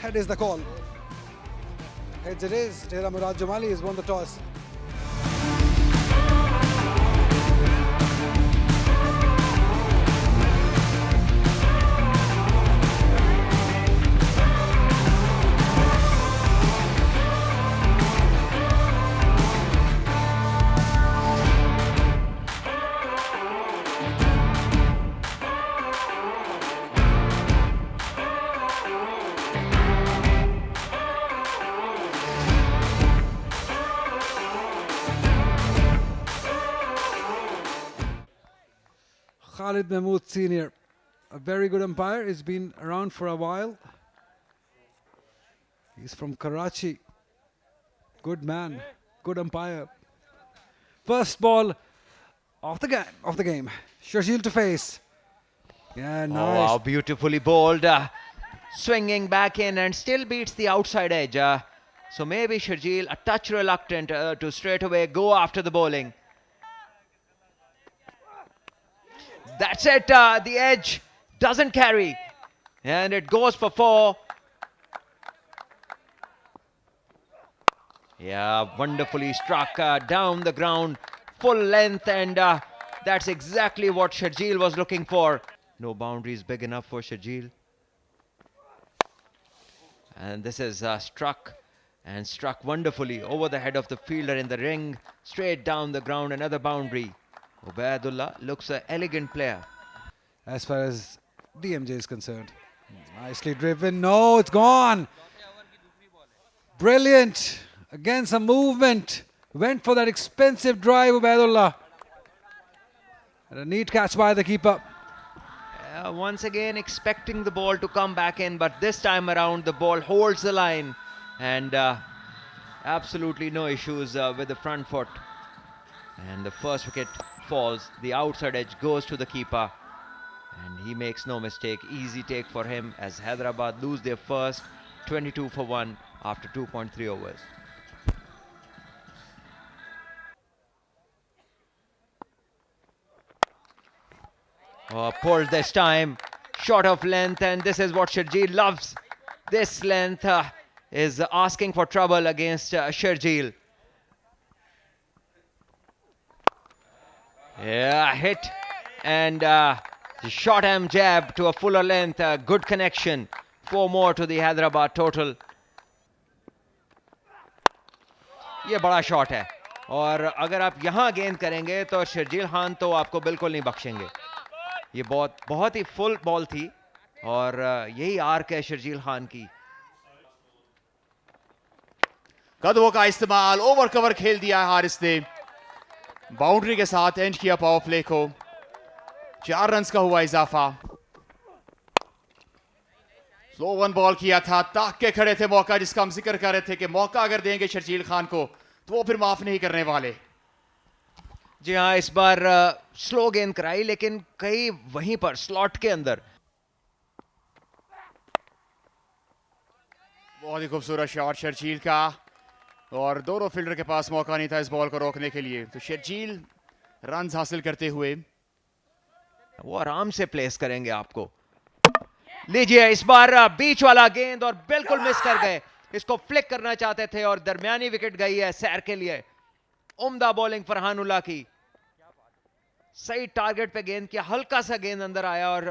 Head is the call. Heads it is. Tehra Murad Jamali has won the toss. Khalid Mahmood Senior, a very good umpire. He's been around for a while. He's from Karachi. Good man, good umpire. First ball of the game. Sharjeel to face. Yeah, nice. Oh, wow, beautifully bowled. Swinging back in and still beats the outside edge. So maybe Sharjeel a touch reluctant to straight away go after the bowling. That's it, the edge doesn't carry and it goes for 4. Yeah, wonderfully struck down the ground, full length, and that's exactly what Sharjeel was looking for. No boundaries big enough for Sharjeel. And this is struck wonderfully over the head of the fielder in the ring, straight down the ground, another boundary. Ubaidullah looks an elegant player. As far as DMJ is concerned. Nicely driven. No, it's gone. Brilliant. Again, some movement. Went for that expensive drive, Ubaidullah. And a neat catch by the keeper. Once again expecting the ball to come back in, but this time around the ball holds the line. And absolutely no issues with the front foot. And the first wicket falls, the outside edge goes to the keeper, and he makes no mistake. Easy take for him as Hyderabad lose their first 22 for 1 after 2.3 overs. Pulled this time, short of length, and this is what Sharjeel loves. This length is asking for trouble against Sharjeel. Yeah, hit and the short arm jab to a fuller length, good connection. 4 more to the Hyderabad total. ये बड़ा shot है और अगर आप यहाँ गेंद करेंगे तो शर्जील खान तो आपको बिल्कुल नहीं बख्शेंगे. ये बहुत ही फुल बॉल थी और यही आर्क है शर्जील खान की. कदमों का इस्तेमाल, ओवर कवर खेल दिया है हारिस ने. बाउंड्री के साथ एंड किया पावर प्ले को. 4 रन्स का हुआ इजाफा. स्लो वन बॉल किया था, ताक के खड़े थे मौका जिसका हम जिक्र कर रहे थे कि मौका अगर देंगे शर्जील खान को तो वो फिर माफ नहीं करने वाले. जी हाँ, इस बार स्लो गेंद कराई लेकिन कहीं वहीं पर स्लॉट के अंदर. बहुत ही खूबसूरत शॉट शर्जील का और दोनों फील्डर के पास मौका नहीं था इस बॉल को रोकने के लिए. तो शर्जील रन्स हासिल करते हुए वो आराम से प्लेस करेंगे आपको. लीजिए इस बार बीच वाला गेंद और बिल्कुल मिस कर गए. इसको फ्लिक करना चाहते थे और दरमियानी विकेट गई है सैर के लिए. उम्दा बॉलिंग फरहानुल्लाह की. सही टारगेट पे गेंद किया, हल्का सा गेंद अंदर आया और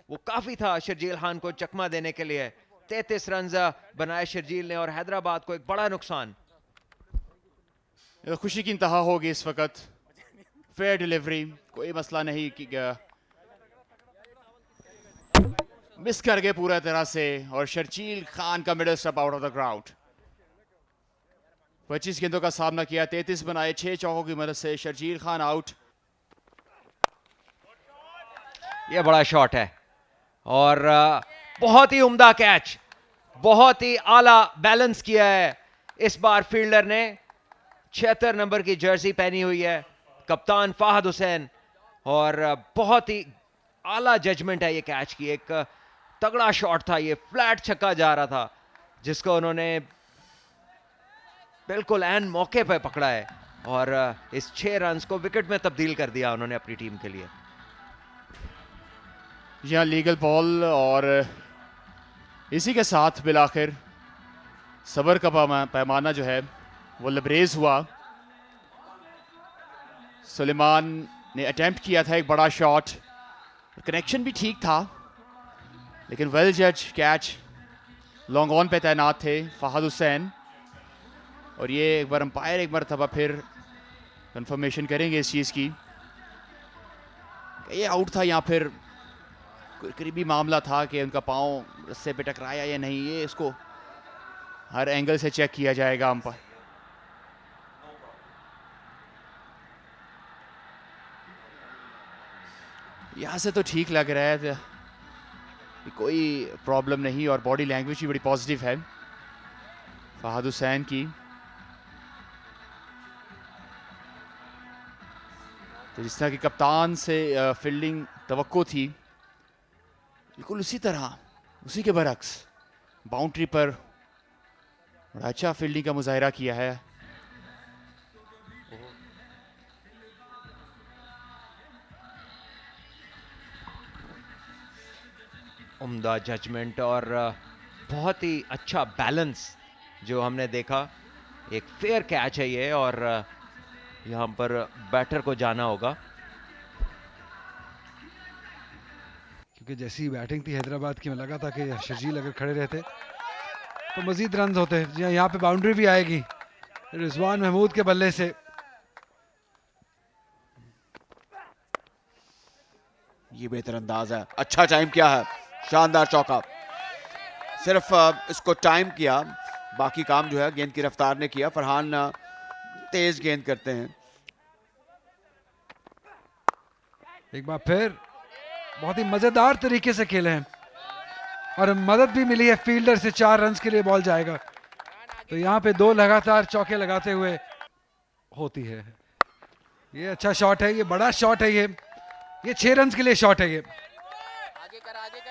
वो काफी था शर्जील खान को चकमा देने के लिए. 33 रन बनाए शर्जील ने और हैदराबाद को एक बड़ा नुकसान. खुशी की इंतहा होगी इस वक्त. फेयर डिलीवरी, कोई मसला नहीं कि मिस कर गए पूरा तरह से और शर्जील खान का middle step out of the ground. 25 गेंदों का सामना किया, 33 बनाए, 6 चौकों की मदद से शर्जील खान आउट. ये बड़ा शॉट है और बहुत ही उम्दा कैच, बहुत ही आला बैलेंस किया है इस बार फील्डर ने. 76 नंबर की जर्सी पहनी हुई है कप्तान फाहद हुसैन और बहुत ही आला जजमेंट है ये कैच की. एक तगड़ा शॉट था, ये फ्लैट छक्का जा रहा था जिसको उन्होंने बिल्कुल एन मौके पे पकड़ा है और इस 6 रन्स को विकेट में तब्दील कर दिया उन्होंने अपनी टीम के लिए. यहाँ लीगल बॉल और इसी के साथ बिलाखिर सबर का पैमाना जो है वो लबरेज हुआ। सुलेमान ने अटेम्प्ट किया था एक बड़ा शॉट, कनेक्शन भी ठीक था, लेकिन वेल जज कैच लॉन्ग ऑन पे तैनात थे फहद हुसैन। और ये एक बार अंपायर एक मरतबा फिर कंफर्मेशन करेंगे इस चीज़ की ये आउट था या फिर कोई करीबी मामला था कि उनका पाँव रस्से पे टकराया या नहीं, ये इसको हर एंगल से चेक किया जाएगा अंपायर। यहाँ से तो ठीक लग रहा है, कोई प्रॉब्लम नहीं और बॉडी लैंग्वेज भी बड़ी पॉजिटिव है फहद हुसैन की। तो जिस तरह की कप्तान से फील्डिंग तवक्को थी, बिल्कुल उसी तरह उसी के बरक्स बाउंड्री पर बड़ा अच्छा फील्डिंग का मुजाहिरा किया है। उम्दा जजमेंट और बहुत ही अच्छा बैलेंस जो हमने देखा। एक फेयर कैच है ये और यहाँ पर बैटर को जाना होगा, क्योंकि जैसी बैटिंग थी हैदराबाद की, में लगा था कि शर्जील अगर खड़े रहते तो मजीद रन होते। यहाँ पे बाउंड्री भी आएगी रिजवान महमूद के बल्ले से। ये बेहतर अंदाज है, अच्छा टाइम किया है, शानदार चौका। सिर्फ इसको टाइम किया, बाकी काम जो है गेंद की रफ्तार ने किया। फरहान तेज गेंद करते हैं। एक बार फिर बहुत ही मजेदार तरीके से खेले हैं और मदद भी मिली है फील्डर से। 4 रन के लिए बॉल जाएगा तो यहाँ पे 2 लगातार चौके लगाते हुए होती है। ये अच्छा शॉट है, ये बड़ा शॉट है, ये 6 रन के लिए शॉट है। ये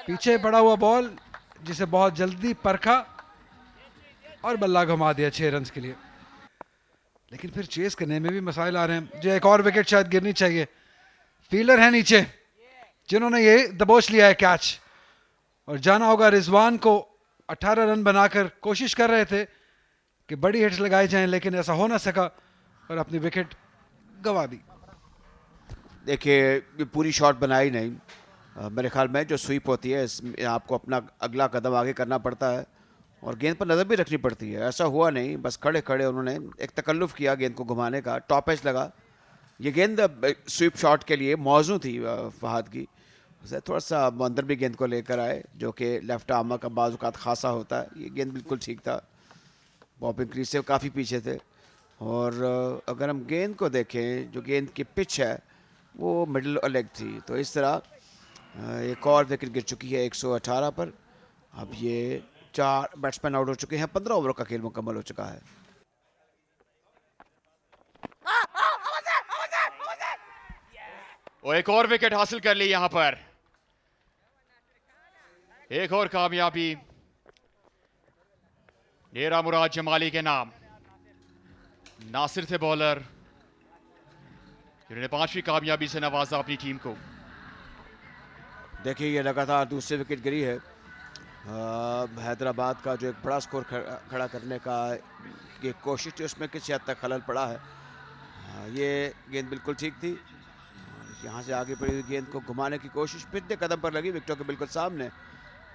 पीछे पड़ा हुआ बॉल जिसे बहुत जल्दी परखा और बल्ला घुमा दिया 6 रन के लिए। लेकिन फिर चेस करने में भी मसाइल आ रहे हैं। जो एक और विकेट शायद गिरनी चाहिए। फील्डर है नीचे जिन्होंने ये दबोच लिया है कैच, और जाना होगा रिजवान को। 18 रन बनाकर कोशिश कर रहे थे कि बड़ी हिट्स लगाई जाएं, लेकिन ऐसा हो ना सका और अपनी विकेट गंवा दी। देखिए पूरी शॉट बनाई नहीं, मेरे ख्याल में जो स्वीप होती है इसमें आपको अपना अगला कदम आगे करना पड़ता है और गेंद पर नज़र भी रखनी पड़ती है। ऐसा हुआ नहीं, बस खड़े खड़े उन्होंने एक तकल्लुफ़ किया गेंद को घुमाने का, टॉप एज लगा। ये गेंद स्वीप शॉट के लिए मौजू थी फहद की, उसे थोड़ा सा अंदर भी गेंद को लेकर आए, जो कि लेफ्ट आर्म का बाज़ खासा होता है। ये गेंद बिल्कुल ठीक था, बॉबिंग क्रीज से काफ़ी पीछे थे। और अगर हम गेंद को देखें, जो गेंद की पिच है वो मिडल लेग थी। तो इस तरह एक और विकेट गिर चुकी है 118 पर। अब ये 4 बैट्समैन आउट हो चुके हैं, 15 ओवरों का खेल मुकम्मल हो चुका है। और एक और विकेट हासिल कर ली यहां पर, एक और कामयाबी डेरा मुराद जमाली के नाम। नासिर थे बॉलर जिन्होंने 5वीं कामयाबी से नवाजा अपनी टीम को। देखिए ये लगातार दूसरी विकेट गिरी है। हैदराबाद का जो एक बड़ा स्कोर खड़ा करने का ये कोशिश थी, उसमें किसी हद तक खलल पड़ा है। ये गेंद बिल्कुल ठीक थी, यहाँ से आगे पड़ी हुई गेंद को घुमाने की कोशिश फिर कदम पर लगी, विकेटों के बिल्कुल सामने।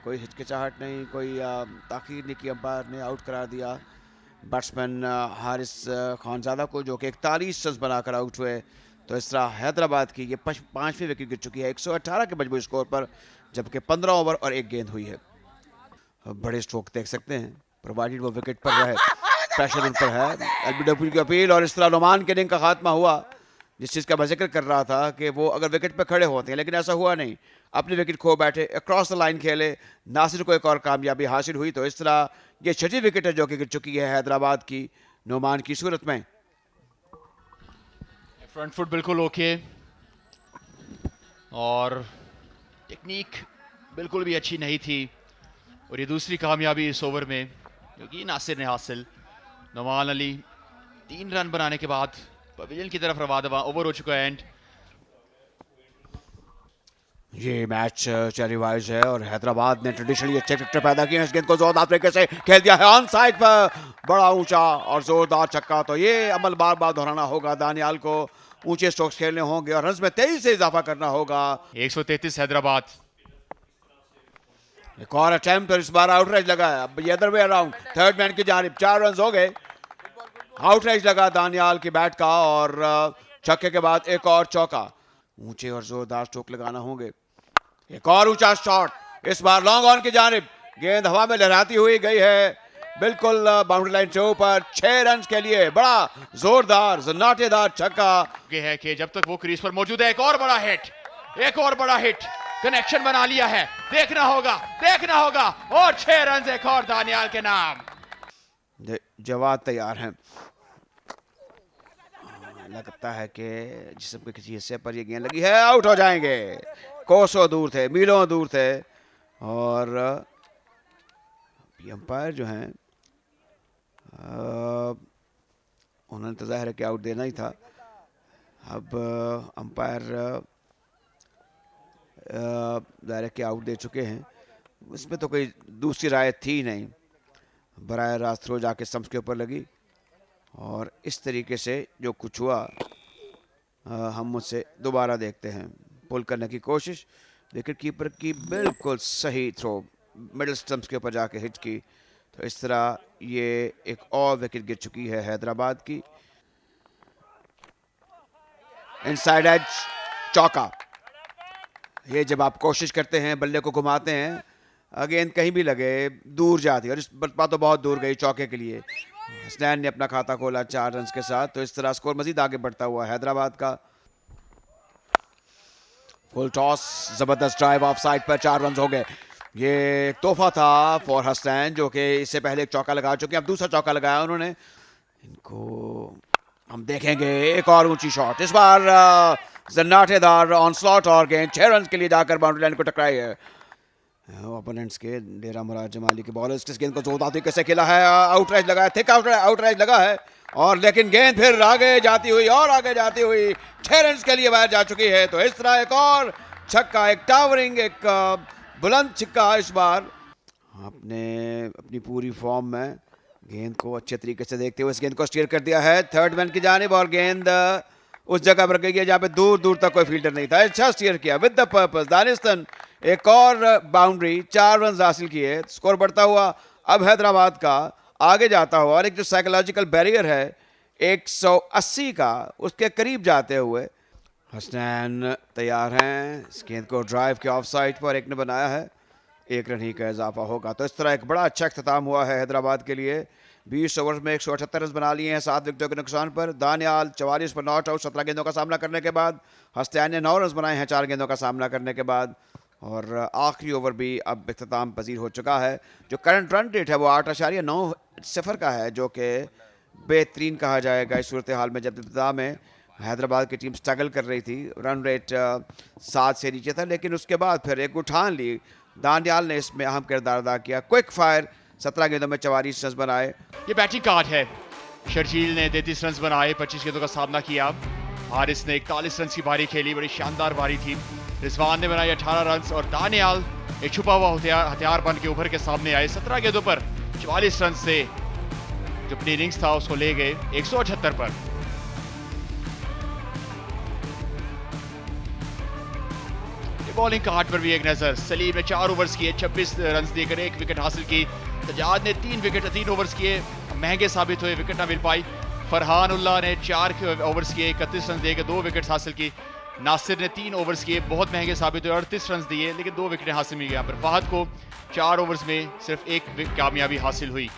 कोई हिचकिचाहट नहीं, कोई ताखीर नहीं की, अंपायर ने आउट करार दिया बैट्समैन हारिस खानजादा को, जो कि 41 रन बनाकर आउट हुए। तो इस तरह हैदराबाद की ये 5वीं विकेट गिर चुकी है 118 के मजबूरी स्कोर पर, जबकि 15 ओवर और 1 गेंद हुई है। बड़े स्ट्रोक देख सकते हैं, प्रोवाइडेड वो विकेट पर रहे, प्रेशर उन पर है। एलबीडब्ल्यू की अपील और इस तरह नुमान के इनिंग का खात्मा हुआ, जिस चीज़ का मैं जिक्र कर रहा था कि वो अगर विकेट पर खड़े होते हैं, लेकिन ऐसा हुआ नहीं। अपनी विकेट खो बैठे, अक्रॉस द लाइन खेले, नासिर को एक और कामयाबी हासिल हुई। तो इस तरह ये 6वीं विकेट है जो कि गिर चुकी है हैदराबाद की नुमान की सूरत में। फ्रंट फुट बिल्कुल ओके और टेक्निक बिल्कुल भी अच्छी नहीं थी। और ये दूसरी कामयाबी इस ओवर में जो कि नासिर ने हासिल। नुमान अली 3 रन बनाने के बाद पवेलियन की तरफ रवा दवा, ओवर हो चुका है एंड। ये मैच रिवाइज है और हैदराबाद ने ट्रेडिशनली अच्छे क्रिकेटर पैदा किए हैं। इस गेंद को जोरदार तरीके से खेल दिया है ऑन साइड पर, बड़ा ऊंचा और जोरदार छक्का। तो ये अमल बार बार दोहराना होगा, दानियाल को ऊंचे स्ट्रोक्स खेलने होंगे और रन्स में तेजी से इजाफा करना होगा। 133 हैदराबाद। एक और अटेम्प्ट और इस बार आउटराइज लगा है। अब ये other way around, third man की जानिब 4 रन हो गए। आउटराइज लगा दानियाल की बैट का और छक्के के बाद एक और चौका। ऊंचे और जोरदार स्ट्रोक लगाना होंगे। एक और ऊंचा शॉट, इस बार लॉन्ग ऑन की जानिब, गेंद हवा में लहराती हुई गई है बिल्कुल बाउंड्री लाइन से ऊपर। 6 रन के लिए बड़ा जोरदार जन्नाटेदार छक्का है कि जब तक वो क्रीज पर मौजूद है, एक और बड़ा हिट, एक और बड़ा हिट, कनेक्शन बना लिया है। देखना होगा और 6 रन एक और दानियाल के नाम। जवाब तैयार हैं। लगता है कि जिस्म के किसी हिस्से पर ये गेंद लगी है, आउट हो जाएंगे। कोसों दूर थे, मीलों दूर थे और अंपायर जो हैं उन्होंने तो जाहिर है कि आउट देना ही था। अब अंपायर जाहिर है कि आउट दे चुके हैं, इसमें तो कोई दूसरी राय थी नहीं। बराह रास्त थ्रो जाके स्टंप्स के ऊपर लगी और इस तरीके से जो कुछ हुआ हम मुझसे दोबारा देखते हैं। पुल करने की कोशिश, विकेट कीपर की बिल्कुल सही थ्रो मिडिल स्टंप्स के ऊपर जाके हिट की। तो इस तरह ये एक और विकेट गिर चुकी है हैदराबाद की। इनसाइड एज चौका। ये जब आप कोशिश करते हैं, बल्ले को घुमाते हैं, गेंद कहीं भी लगे दूर जाती है और इस बात तो बहुत दूर गई चौके के लिए। हसनैन ने अपना खाता खोला 4 रन के साथ। तो इस तरह स्कोर मजीद आगे बढ़ता हुआ हैदराबाद का। फुल टॉस, जबरदस्त ड्राइव ऑफ साइड पर 4 रन हो गए। ये एक तोहफा था फॉर हसनैन जो कि इससे पहले एक चौका लगा चुके हैं, अब दूसरा चौका लगाया उन्होंने। इनको हम देखेंगे एक और ऊंची शॉट, इस बार जन्नाटेदार ऑन स्लॉट और गेंद 6 रन के लिए जाकर बाउंड्री लाइन को टकराई है। ओपोनेंट्स के डेरा मुराद जमाली के बॉलर्स इस गेंद को जोरदार तरीके से खेला है, आउटराइज लगा है, थिक आउटराइज लगा है और लेकिन गेंद फिर आगे जाती हुई 6 रन के लिए बाहर जा चुकी है। तो इस तरह एक और छक्का, एक टावरिंग, एक बुलंद छक्का। इस बार आपने अपनी पूरी फॉर्म में गेंद को अच्छे तरीके से देखते हुए इस गेंद को स्टीयर कर दिया है थर्ड मैन की जानिब और गेंद उस जगह पर गई है जहाँ पे दूर दूर तक कोई फील्डर नहीं था। अच्छा स्टीयर किया विद द पर्पस। दानिस्तान एक और बाउंड्री, 4 रन हासिल किए, स्कोर बढ़ता हुआ अब हैदराबाद का आगे जाता हुआ और एक जो साइकोलॉजिकल बैरियर है 180 का, उसके करीब जाते हुए हसनैन तैयार हैं। इस गेंद को ड्राइव के ऑफ साइड पर एक ने बनाया है, 1 रन ही का इजाफा होगा। तो इस तरह एक बड़ा अच्छा अख्ताम हुआ है हैदराबाद के लिए। 20 ओवर में 178 रन बना लिए हैं 7 विकेटों के नुकसान पर। दानियाल 44 पर नॉट आउट 17 गेंदों का सामना करने के बाद। हसनैन ने 9 रन बनाए हैं 4 गेंदों का सामना करने के बाद। और आखिरी ओवर भी अब इख्तिताम पजीर हो चुका है। जो करंट रन रेट है वो 8.90 का है, जो कि बेहतरीन कहा जाएगा इस सूरत हाल में जब इब्तिदा में हैदराबाद की टीम स्ट्रगल कर रही थी। रन रेट 7 से नीचे था, लेकिन उसके बाद फिर एक उठान ली। दानियाल ने इसमें अहम किरदार अदा किया। क्विक फायर 17 गेंदों में 44 रन बनाए। ये बैटिंग कार्ड है। शर्जील ने 33 रन बनाए, 25 गेंदों का सामना किया। हारिस ने 41 रन की बारी खेली, बड़ी शानदार बारी थी। रिजवान ने बनाए 18 रन और दानियाल एक छुपा हुआ हथियार बन के उभर के सामने आए। 17 गेंदों पर 44 रन से जो अपनी इनिंग्स था उसको ले गए 178 पर। बॉलिंग कार्ड पर भी एक नजर। सलीम ने 4 ओवर्स किए, 26 रन देकर 1 विकेट हासिल की। सजाद ने 3 ओवर्स किए, महंगे साबित हुए, विकेट ना मिल पाई। फरहान उल्लाह ने 4 ओवर्स किए, 31 रन देकर 2 विकेट हासिल की। नासिर ने 3 ओवर्स किए, बहुत महंगे साबित हुए, 38 रन दिए, लेकिन 2 विकेट हासिल मिल गए। यहाँ पर फहद को 4 ओवर्स में सिर्फ 1 कामयाबी हासिल हुई।